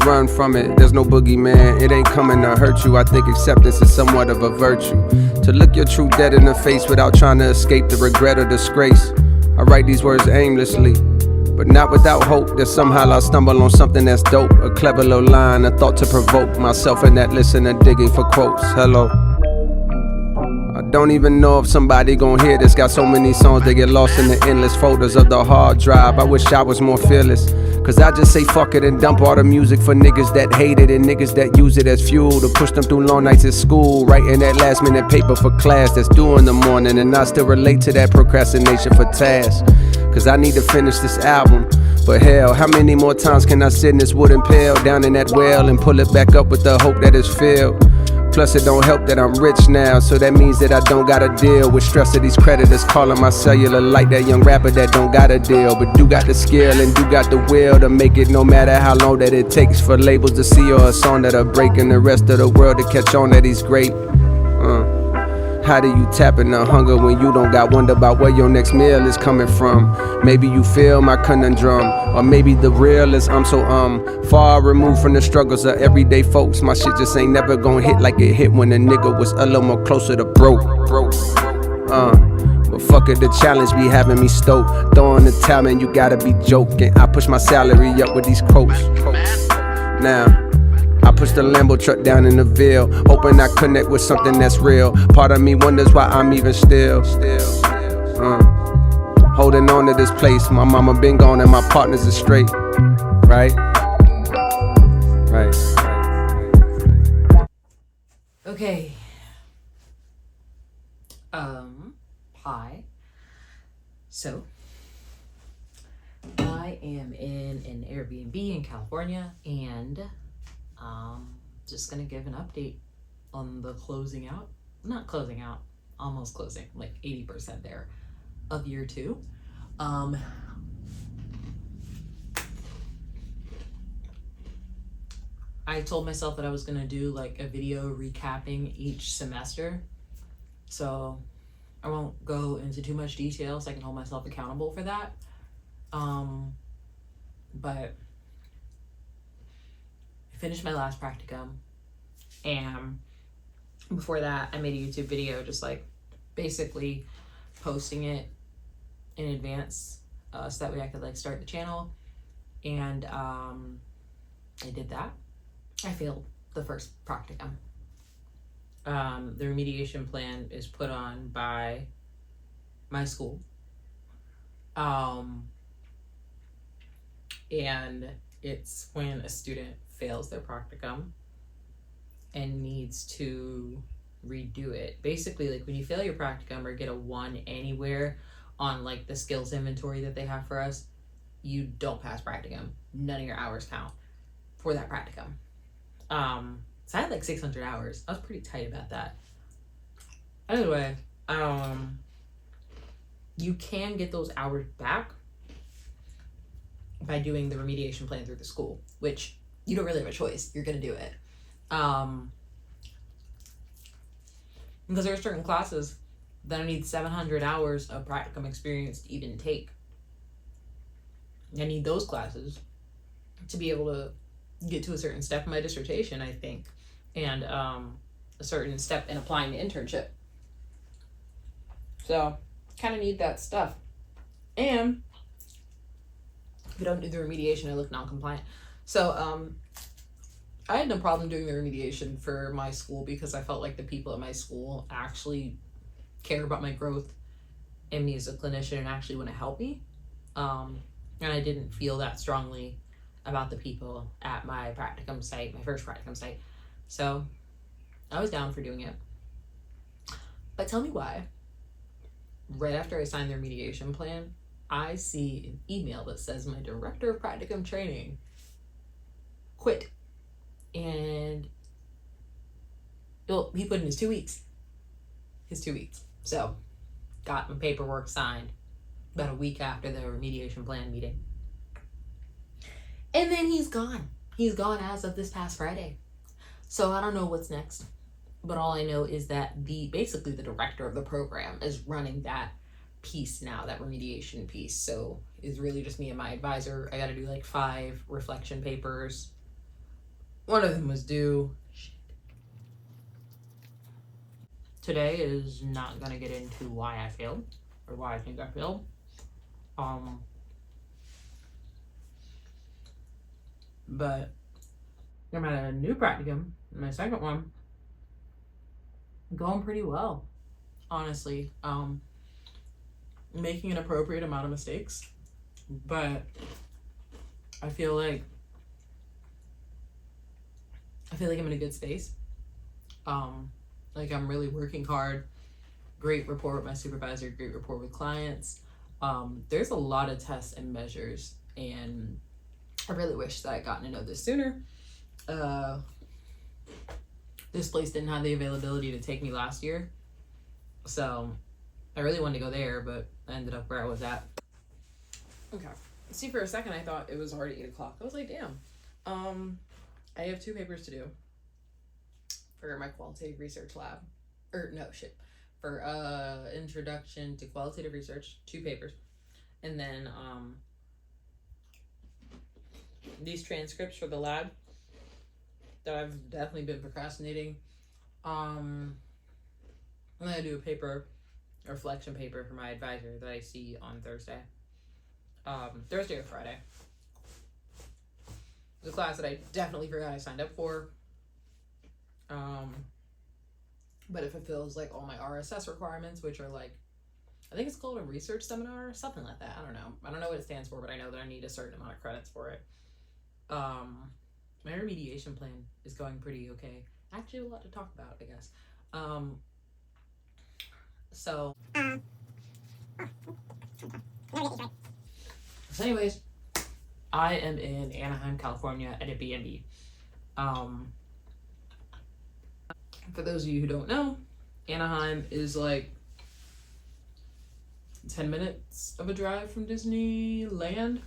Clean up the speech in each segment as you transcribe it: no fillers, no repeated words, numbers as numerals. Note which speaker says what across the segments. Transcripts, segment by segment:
Speaker 1: run from it. There's no boogeyman, it ain't coming to hurt you. I think acceptance is somewhat of a virtue. To look your true dead in the face without trying to escape the regret or disgrace. I write these words aimlessly, but not without hope that somehow I'll stumble on something that's dope. A clever little line, a thought to provoke myself in that listener digging for quotes. Hello. I don't even know if somebody gon' hear this. Got so many songs they get lost in the endless folders of the hard drive. I wish I was more fearless, cause I just say fuck it and dump all the music for niggas that hate it and niggas that use it as fuel to push them through long nights at school, writing that last minute paper for class that's due in the morning. And I still relate to that procrastination for tasks, cause I need to finish this album. But hell, how many more times can I sit in this wooden pail down in that well and pull it back up with the hope that it's filled? Plus it don't help that I'm rich now, so that means that I don't gotta deal with stress of these creditors calling my cellular like that young rapper that don't got a deal, but do got the skill and do got the will to make it no matter how long that it takes for labels to see or a song that'll break and the rest of the world to catch on that he's great. How do you tap in the hunger when you don't got wonder about where your next meal is coming from? Maybe you feel my conundrum, or maybe the real is I'm so far removed from the struggles of everyday folks. My shit just ain't never gonna hit like it hit when a nigga was a little more closer to broke. But fuck it, the challenge be having me stoked. Throwing the towel, man, you gotta be joking. I push my salary up with these quotes. Now I push the Lambo truck down in the Ville, hoping I connect with something that's real. Part of me wonders why I'm even still holding on to this place. My mama been gone and my partners are straight. Right.
Speaker 2: Okay. Hi. So, I am in an Airbnb in California, and just gonna give an update on the almost closing, like 80% there, of year 2. I told myself that I was gonna do like a video recapping each semester, so I won't go into too much detail so I can hold myself accountable for that. But I finished my last practicum, and before that I made a YouTube video just like basically posting it in advance so that way I could like start the channel, and I did that. I failed the first practicum. The remediation plan is put on by my school, and it's when a student fails their practicum and needs to redo it. Basically, like when you fail your practicum or get a 1 anywhere on like the skills inventory that they have for us, you don't pass practicum. None of your hours count for that practicum. So I had like 600 hours. I was pretty tight about that. Anyway, you can get those hours back by doing the remediation plan through the school, which you don't really have a choice. You're gonna do it. Because there are certain classes that I need 700 hours of practicum experience to even take. I need those classes to be able to get to a certain step in my dissertation, I think, and a certain step in applying the internship. So, kind of need that stuff. And if you don't do the remediation, I look non-compliant. So, I had no problem doing the remediation for my school because I felt like the people at my school actually care about my growth and me as a clinician and actually want to help me. And I didn't feel that strongly about the people at my practicum site, my first practicum site. So I was down for doing it. But tell me why, right after I signed the remediation plan, I see an email that says my director of practicum training quit. And well, he put in his 2 weeks. So got my paperwork signed about a week after the remediation plan meeting. And then he's gone. He's gone as of this past Friday. So I don't know what's next. But all I know is that basically the director of the program is running that piece now, that remediation piece. So it's really just me and my advisor. I got to do like 5 reflection papers One of them was due. Today is not gonna get into why I failed or why I think I failed. But I'm at a new practicum, my second one, going pretty well, honestly. Making an appropriate amount of mistakes, but I feel like I'm in a good space. Like I'm really working hard. Great rapport with my supervisor, great rapport with clients. There's a lot of tests and measures, and I really wish that I'd gotten to know this sooner. This place didn't have the availability to take me last year, so I really wanted to go there, but I ended up where I was at. Okay. See, for a second I thought it was already 8 o'clock. I was like, damn. I have 2 papers to do for my qualitative research lab. For introduction to qualitative research, 2 papers. And then these transcripts for the lab that I've definitely been procrastinating. I'm gonna do a paper, a reflection paper for my advisor that I see on Thursday. Thursday or Friday. It's a class that I definitely forgot I signed up for. But it fulfills like all my RSS requirements, which are like, I think it's called a research seminar or something like that. I don't know what it stands for, but I know that I need a certain amount of credits for it. My remediation plan is going pretty okay. Actually, a lot to talk about, I guess. So anyways, I am in Anaheim, California at a B&B. For those of you who don't know, Anaheim is like 10 minutes of a drive from Disneyland.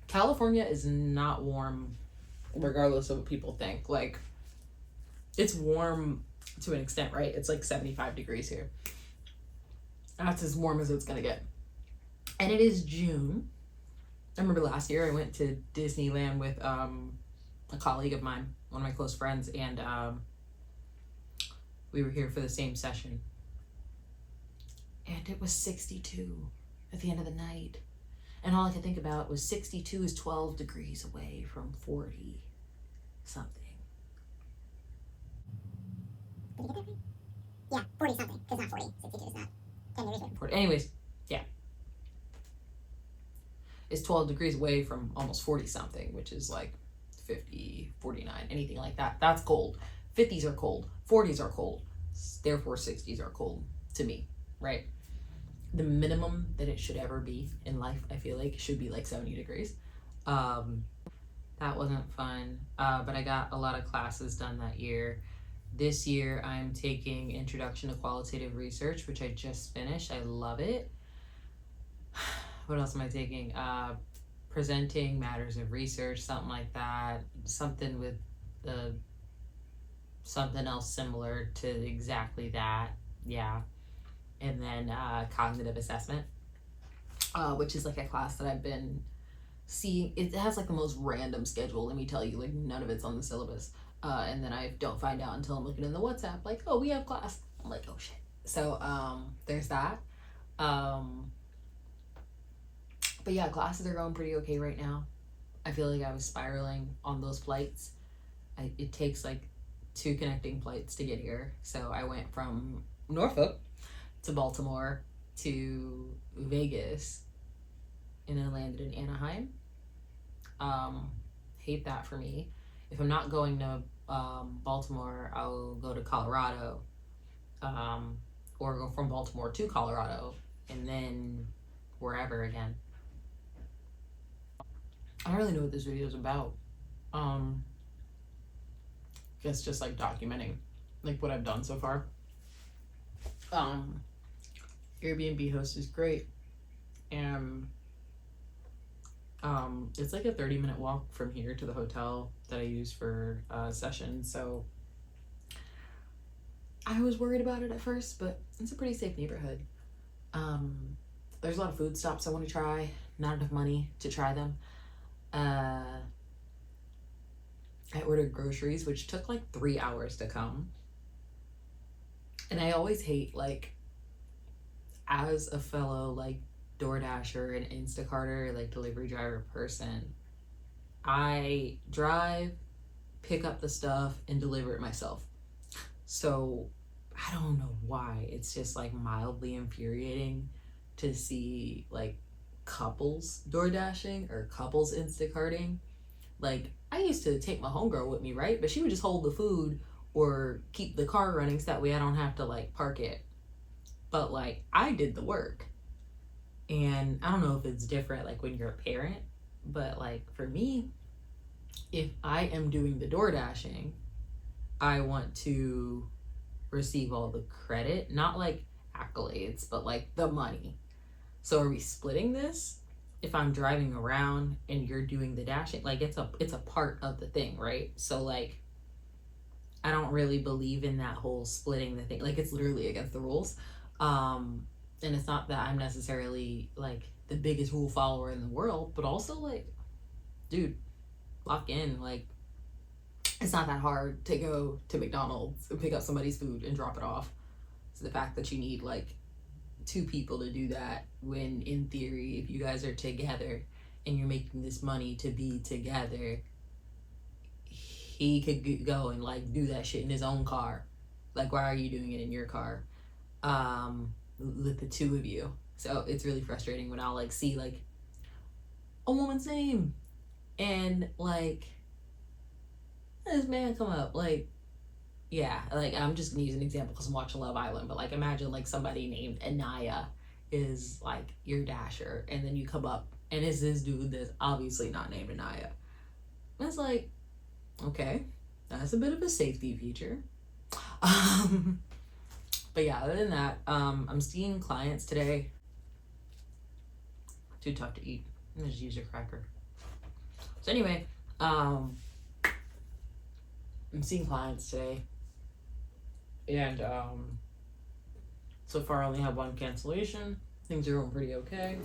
Speaker 2: California is not warm, regardless of what people think. Like, it's warm to an extent, right? It's like 75 degrees here. That's as warm as it's gonna get. And it is June. I remember last year I went to Disneyland with a colleague of mine, one of my close friends, and we were here for the same session. And it was 62 at the end of the night. And all I could think about was 62 is 12 degrees away from 40 something.
Speaker 3: Yeah, 40 something. It's not 40. 62 is not 10 degrees away.
Speaker 2: Anyways, yeah. It's 12 degrees away from almost 40 something, which is like 50, 49, anything like that. That's cold. 50s are cold. 40s are cold. Therefore, 60s are cold to me, right? The minimum that it should ever be in life, I feel like, should be like 70 degrees. That wasn't fun, but I got a lot of classes done that year. This year, I'm taking Introduction to Qualitative Research, which I just finished. I love it. What else am I taking? Presenting Matters of Research, something like that. Something with something else similar to exactly that. Yeah. And then Cognitive Assessment, which is like a class that I've been seeing. It has like the most random schedule, let me tell you. Like, none of it's on the syllabus. And then I don't find out until I'm looking in the WhatsApp, like, oh, we have class. I'm like, oh shit. So there's that. But yeah, classes are going pretty okay right now. I feel like I was spiraling on those flights. It takes like 2 connecting flights to get here. So I went from Norfolk to Baltimore to Vegas, and then landed in Anaheim. Hate that for me. If I'm not going to Baltimore, I'll go to Colorado, or go from Baltimore to Colorado, and then wherever again. I don't really know what this video is about. It's just like documenting like what I've done so far. Airbnb host is great, and it's like a 30-minute walk from here to the hotel that I use for sessions. So I was worried about it at first, but it's a pretty safe neighborhood. There's a lot of food stops I want to try. Not enough money to try them. I ordered groceries, which took like 3 hours to come. And I always hate, like, as a fellow, like, DoorDasher and Instacarter, like, delivery driver person, I drive, pick up the stuff, and deliver it myself. So I don't know why. It's just, like, mildly infuriating to see, like, couples DoorDashing or couples Instacarting. Like, I used to take my homegirl with me, right? But she would just hold the food or keep the car running so that way I don't have to, like, park it. But, like, I did the work. And I don't know if it's different, like, when you're a parent. But, like, for me, if I am doing the door dashing, I want to receive all the credit. Not, like, accolades, but, like, the money. So are we splitting this? If I'm driving around and you're doing the dashing, like, it's a part of the thing, right? So, like, I don't really believe in that whole splitting the thing. Like, it's literally against the rules. And it's not that I'm necessarily, like, the biggest rule follower in the world, but also, like, dude, lock in. Like, it's not that hard to go to McDonald's and pick up somebody's food and drop it off. So the fact that you need, like, 2 people to do that, when in theory, if you guys are together and you're making this money to be together, he could go and, like, do that shit in his own car. Like, why are you doing it in your car with the 2 of you? So it's really frustrating when I'll, like, see, like, a woman's name and, like, this man come up, like, yeah, like, I'm just gonna use an example because I'm watching Love Island, but, like, imagine, like, somebody named Nailah is, like, your dasher, and then you come up and it's this dude that's obviously not named Nailah. And it's like, okay, that's a bit of a safety feature. But yeah, other than that, I'm seeing clients today. Too tough to eat. I'm gonna just use a cracker. So anyway, I'm seeing clients today. And so far I only have 1 cancellation. Things are going pretty okay.